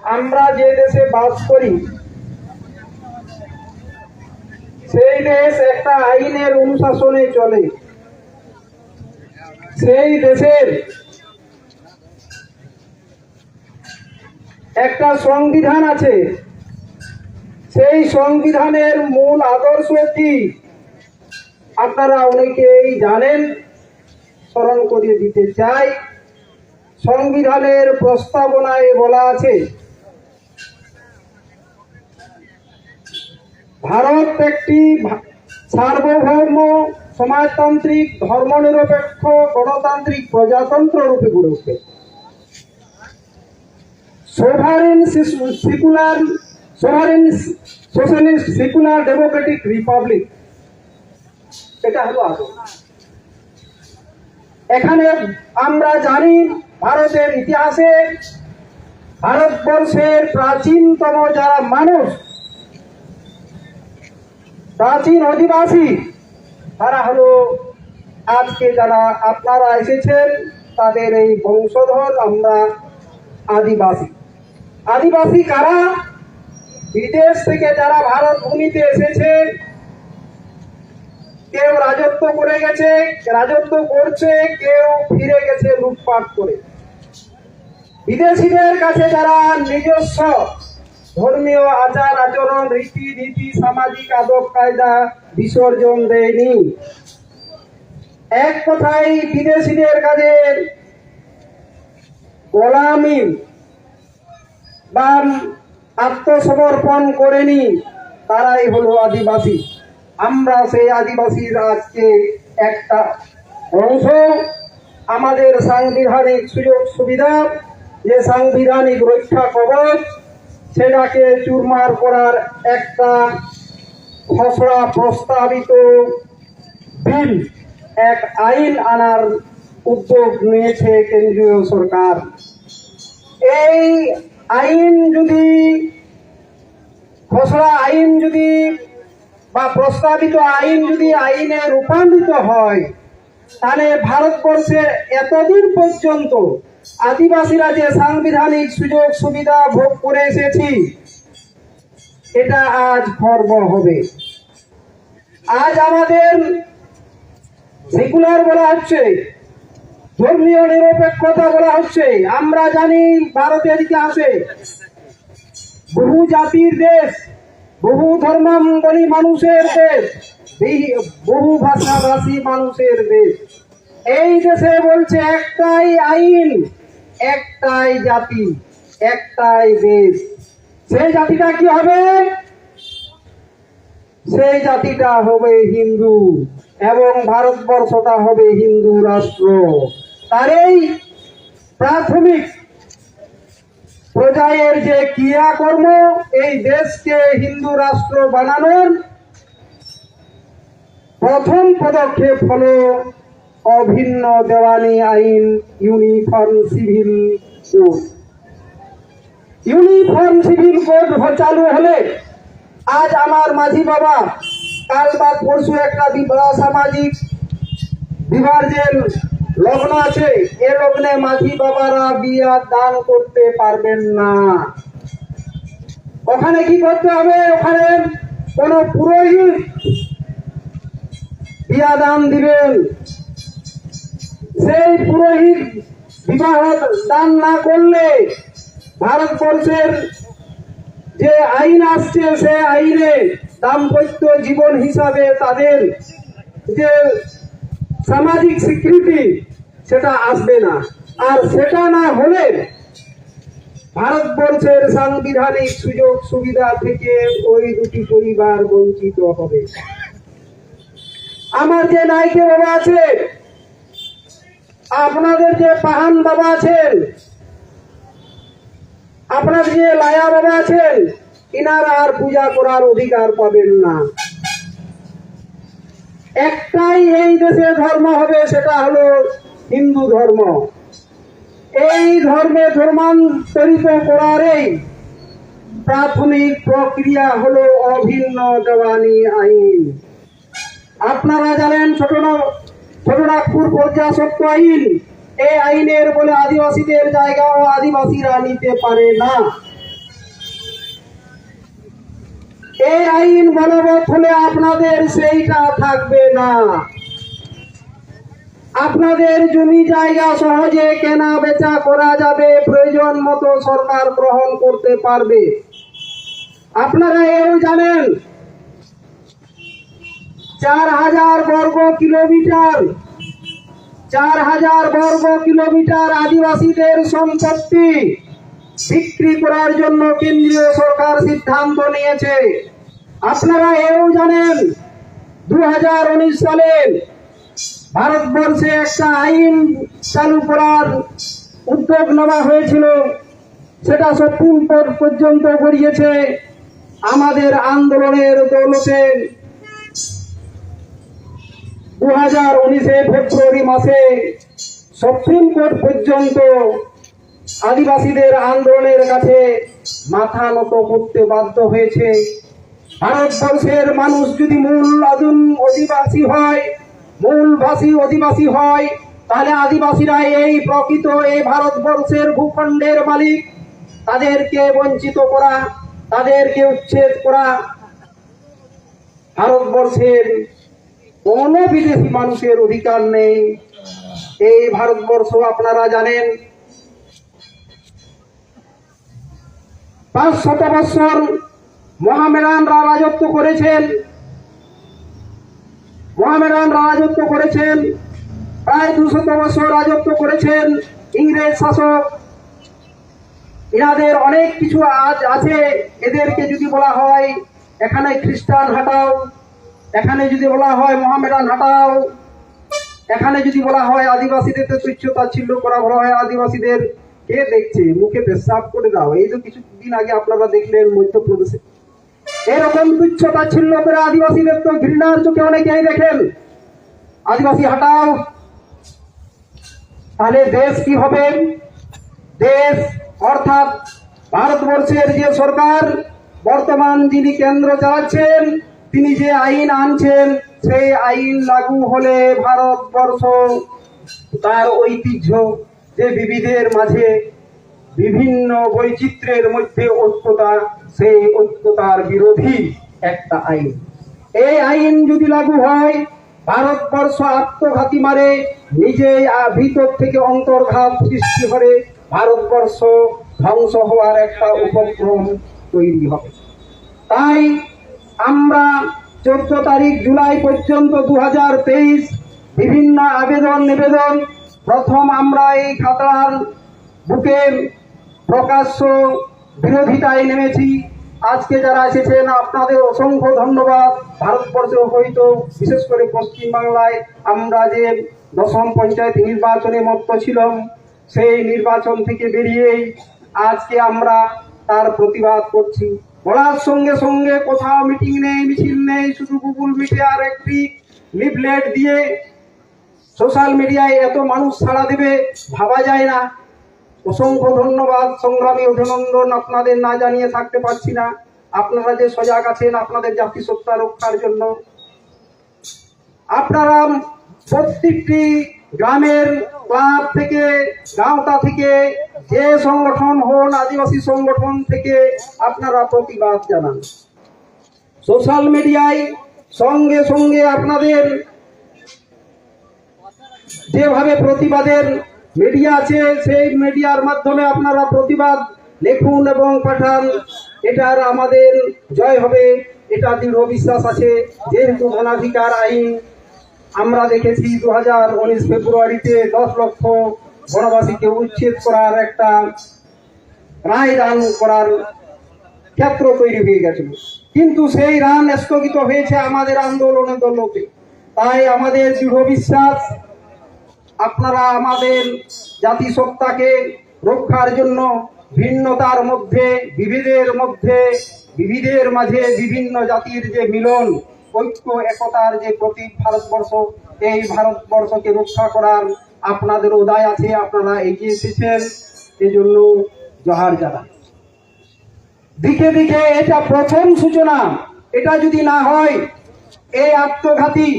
আমরা যে দেশে বাস করি সেই দেশ একটা আইনের অনুশাসনে চলে। সেই দেশের একটা সংবিধান আছে। সেই সংবিধানের মূল আদর্শ কি আপনারা অনেকেই জানেন, স্মরণ করিয়ে দিতে চাই। সংবিধানের প্রস্তাবনায় বলা আছে, ভারত একটি সার্বভৌম সমাজতান্ত্রিক ধর্মনিরপেক্ষ গণতান্ত্রিক প্রজাতন্ত্র রূপে গড়ে উঠবে। Sovereign socialist secular Democratic Republic, এটা হলো আদর্শ। এখানে আমরা জানি ভারতের ইতিহাসে ভারতবর্ষের প্রাচীনতম যারা মানুষ, প্রাচীন অধিবাসী, তারা হলো আজকে যারা আপনারা এসেছেন তাদের এই বংশধর। আমরা আদিবাসী। আদিবাসী কারা? বিদেশ থেকে যারা ভারত ভূমিতে এসেছে, কেউ রাজত্ব করে গেছে, রাজত্ব করছে, কেউ ফিরে গেছে লুটপাট করে। বিদেশিদের কাছে যারা নিজস্ব ধর্মীয় আচার আচরণ, রীতিনীতি, সামাজিক আদব কায়দা বিসর্জন দেয়নি। এক কথায় বিদেশিদের কাছে গোলামি বা আত্মসমর্পণ করেনি, তারাই হলো আদিবাসী। আমরা সেই আদিবাসীর আজকে একটা অংশ। আমাদের সাংবিধানিক সুযোগ সুবিধা, যে সাংবিধানিক রক্ষা কবচ, সেটাকে চুরমার করার একটা খসড়া প্রস্তাবিত বিল, এক আইন আনার উদ্যোগ নিয়েছে কেন্দ্রীয় সরকার। এই আইন যদি, খসড়া আইন যদি বা প্রস্তাবিত আইন যদি আইনে রূপান্তরিত হয়, তাহলে ভারতবর্ষের এতদিন পর্যন্ত আদিবাসীরা যে সাংবিধানিক সুযোগ সুবিধা ভোগ করে এসেছি, এটা আজ খর্ব হবে। আজ আমাদের সেকুলার বলা হচ্ছে, ধর্মীয় নিরপেক্ষতা বলা হচ্ছে। আমরা জানি ভারতের ইতিহাসে বহু জাতির দেশ, বহু ধর্মাবলম্বী মানুষের দেশ, বহু ভাষাভাষী মানুষের দেশ। এই দেশে বলছে একটাই আইন, একটাই জাতি, একটাই দেশ। সেই জাতিটা কি হবে? সেই জাতিটা হবে হিন্দু, এবং ভারতবর্ষটা হবে হিন্দু রাষ্ট্র। তার এই প্রাথমিক পর্যায়ের যে ক্রিয়াকর্ম, এই দেশকে হিন্দু রাষ্ট্র বানানোর প্রথম পদক্ষেপ হলো অভিন্ন দেওয়ানি আইন, uniform civil code. Uniform civil code চালু হলে আজ আমার মাঝি বাবা, কাল বা পরশু একটা সামাজিক বিভাজন লগ্ন আছে, এ লগ্নে মাঝি বাবারা বিয়া দান করতে পারবেন না। ওখানে কি করতে হবে? ওখানে কোন পুরোহিত বিয়া দান দিবেন। সেই পুরোহিত বিবাহ দান না করলে ভারতবর্ষের যে আইন আসছে, সে আইনে দাম্পত্য জীবন হিসাবে তাদের যে সামাজিক স্বীকৃতি, সেটা আসবে না। আর সেটা না হলে ভারতবর্ষের সাংবিধানিক সুযোগ সুবিধা থেকে ওই দুটি পরিবার বঞ্চিত হবে। আমার যে নাইকে বাবা আছে, আপনাদের যে পাহান বাবা আছেন, আপনার যে লায়া বাবা আছেন, ইনারা আর পূজা করার অধিকার পাবেন না। একটাই এই দেশে ধর্ম হবে, সেটা হলো হিন্দু ধর্ম। এই ধর্মে ধর্মান্তরিত করার এই প্রাথমিক প্রক্রিয়া হলো অভিন্ন দেওয়ানি আইন। আপনারা জানেন ছোটনাগপুর প্রজাস্বত্ব আইন, এই আইনের বলে আদিবাসীদের জায়গাও আদিবাসীরা নিতে পারে না। এই আইন বলবৎ হলে আপনাদের সেইটা থাকবে না। আপনাদের জমি জায়গা সহজে কেনা বেচা করা যাবে, প্রয়োজন মতো সরকার গ্রহণ করতে পারবে। আপনারা এও জানেন 4,000 বর্গ কিলোমিটার 4,000 বর্গ কিলোমিটার আদিবাসীদের সম্পত্তি বিক্রি করার জন্য কেন্দ্রীয় সরকার সিদ্ধান্ত নিয়েছে। আপনারা এও জানেন 2019 সালে ভারতবর্ষে একটা আইন চালু করার উদ্যোগ নেওয়া হয়েছিল, সেটা সুপ্রিম কোর্ট পর্যন্ত গড়িয়েছে। আমাদের আন্দোলনের দৌলতে 2019 ফেব্রুয়ারি মাসে সুপ্রিম কোর্ট পর্যন্ত আদিবাসীদের আন্দোলনের কাছে মাথা নত করতে বাধ্য হয়েছে। ভারতবর্ষের মানুষ যদি মূল অধিবাসী হয়, তাহলে আদিবাসীরা এই প্রকৃত এই ভারতবর্ষের ভূখণ্ডের মালিক। তাদেরকে বঞ্চিত করা, তাদেরকে উচ্ছেদ করা ভারতবর্ষের কোন বিদেশি মানুষের অধিকার নেই। এই ভারতবর্ষ আপনারা জানেন 500 বৎসর মোহামেডানরা রাজত্ব করেছেন। প্রায় 200 বছর রাজত্ব করেছেন ইংরেজ শাসক। এনাদের অনেক কিছু আজ আছে। এদেরকে যদি বলা হয় এখানে খ্রিস্টান হাঁটাও, এখানে যদি বলা হয় মোহামেডান হাঁটাও, এখানে যদি বলা হয় আদিবাসীদের তুচ্ছ-তাচ্ছিল্য করা হয়, আদিবাসীদের কে দেখছে, মুখে পেশাব করে দাও। এই যে কিছুদিন আগে আপনারা দেখলেন মধ্যপ্রদেশে এরকম তুচ্ছ-তাচ্ছিল্য করে আদিবাসীদের তো ঘৃণার চোখে অনেকেই দেখেন। আদিবাসী হাঁটাও, তাহলে দেশ কি হবে? দেশ অর্থাৎ ভারতবর্ষের যে সরকার বর্তমান যিনি কেন্দ্র চালাচ্ছেন, তিনি যে আইন আনছেন, সেই আইন লাগু হলে ভারতবর্ষ তার ঐতিহ্য যে বিবিধের মাঝে বিভিন্ন বৈচিত্র্যের মধ্যে ঐক্যতা, সেই ঐক্যতার বিরোধী একটা আইন। এই আইন যদি লাগু হয়, ভারতবর্ষ আত্মঘাতী মারে, নিজেই ভিতর থেকে অন্তর্ঘাত সৃষ্টি করে ভারতবর্ষ ধ্বংস হওয়ার একটা উপক্রম তৈরি হবে। তাই আমরা 14 তারিখ জুলাই পর্যন্ত 2023 বিভিন্ন নিবেদন প্রথম আমরা এই খাতড়ার বুকে প্রকাশ্য বিরোধিতায় নেমেছি। আজকে যারা এসেছেন আপনাদের অসংখ্য ধন্যবাদ। ভারতবর্ষে হয়তো বিশেষ করে পশ্চিমবাংলায় আমরা যে 10ম পঞ্চায়েত নির্বাচনে মত্ত ছিলাম, সেই নির্বাচন থেকে বেরিয়েই আজকে আমরা তার প্রতিবাদ করছি। বলার সঙ্গে সঙ্গে কোথাও মিটিং নেই, মিছিল নেই, শুধু গুগল মিটে আর একটি লিফলেট দিয়ে সোশ্যাল মিডিয়ায় এত মানুষ সাড়া দেবে ভাবা যায় না। অসংখ্য ধন্যবাদ, সংগ্রামী অভিনন্দন। আপনাদের না জানিয়ে থাকতে পারছি না। আপনারা যে সজাগ আছেন আপনাদের জাতিসত্তা রক্ষার জন্য। আপনারা প্রত্যেকটি গ্রামের ক্লাব থেকে, গাঁওতা থেকে, যে সংগঠন হন, আদিবাসী সংগঠন থেকে আপনারা প্রতিবাদ জানান। সোশ্যাল মিডিয়ায় সঙ্গে সঙ্গে আপনাদের যেভাবে প্রতিবাদের মিডিয়া আছে, সেই মিডিয়ার মাধ্যমে আপনারা প্রতিবাদ লিখুন এবং পাঠান। এটার আমাদের জয় হবে, এটা দৃঢ় বিশ্বাস আছে। যেহেতু বনাধিকার আইন আমরা দেখেছি 2019 ফেব্রুয়ারিতে 10 লক্ষ বনবাসীকে উচ্ছেদ করার একটা রায় দান করার ক্ষেত্র তৈরি হয়ে গেছিল, কিন্তু সেই রান স্থগিত হয়েছে আমাদের আন্দোলনের দলতে। তাই আমাদের দৃঢ় বিশ্বাস আপনারা আমাদের জাতিসত্তাকে রক্ষার জন্য ভিন্নতার মধ্যে বিবিধের মাঝে বিভিন্ন জাতির যে মিলন, ঐক্য, একতার যে প্রতীক ভারতবর্ষ, এই ভারতবর্ষকে রক্ষা করার আপনাদের উদয় আছে। আপনারা এগিয়ে এসেছেন, এজন্য জোহার জানাই। দিকে দিকে এটা প্রথম সূচনা। এটা যদি না হয়, এই আত্মঘাতী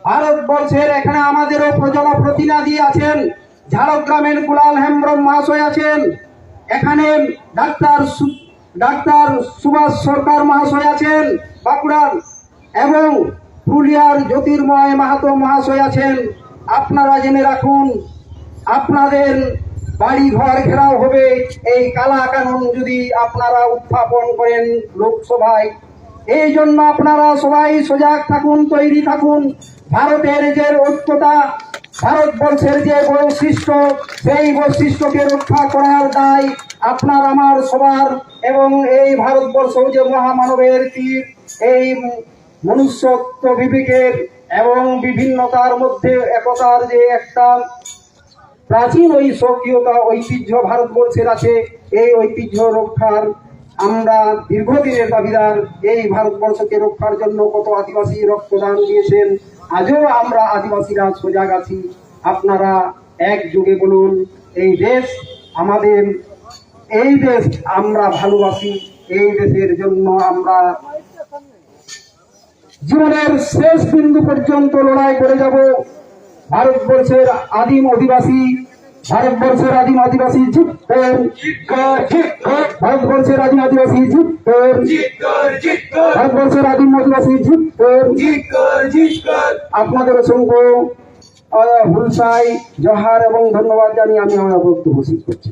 ভারতবর্ষের এখানে আমাদেরও জনপ্রতিনিধি আছেন, ঝাড়গ্রামের কুলাল হেমব্রম মহাশয় আছেন, এখানে ডাক্তার ডাক্তার সুভাষ সরকার মহাশয় আছেন বাঁকুড়ার, এবং পুরুলিয়ার জ্যোতির্ময় মাহাতো মহাশয় আছেন। আপনারা জেনে রাখুন, আপনাদের বাড়ি ঘর ঘেরাও হবে এই কালা কানুন যদি আপনারা উত্থাপন করেন লোকসভায়। এই জন্য আপনারা সবাই সজাগ থাকুন, তৈরি থাকুন। ভারতের যে ঐক্যতা, ভারতবর্ষের যে বৈশিষ্ট্য, সেই বৈশিষ্ট্যকে রক্ষা করার দায় আপনার আমার সবার। এবং এই ভারতবর্ষ যে মহামানবের তীর, এই মনুষ্যত্ব বিবেকের এবং বিভিন্নতার মধ্যে একতার যে একটা প্রাচীন ওই স্বকীয়তা ঐতিহ্য ভারতবর্ষের আছে, এই ঐতিহ্য রক্ষার আমরা দীর্ঘদিনের দাবিদার। এই ভারতবর্ষকে রক্ষার জন্য কত আদিবাসী রক্তদান দিয়েছেন, আজও আমরা আদিবাসীরা সজাগ আছি। আপনারা একযোগে বলুন, এই দেশ আমাদের, এই দেশ আমরা ভালোবাসি, এই দেশের জন্য আমরা জীবনের শেষ বিন্দু পর্যন্ত লড়াই করে যাব। ভারতবর্ষের আদিম অধিবাসী, ভারতবর্ষের আদিম আদিবাসী জিতবেন, ভারতবর্ষের আদিম আদিবাসী জিতবেন, ভারতবর্ষের আদিম আদিবাসী জিতবেন। আপনাদের অসংখ্য হুলসাই, জোহার এবং ধন্যবাদ জানিয়ে আমি আমার বক্তব্য শেষ করছি।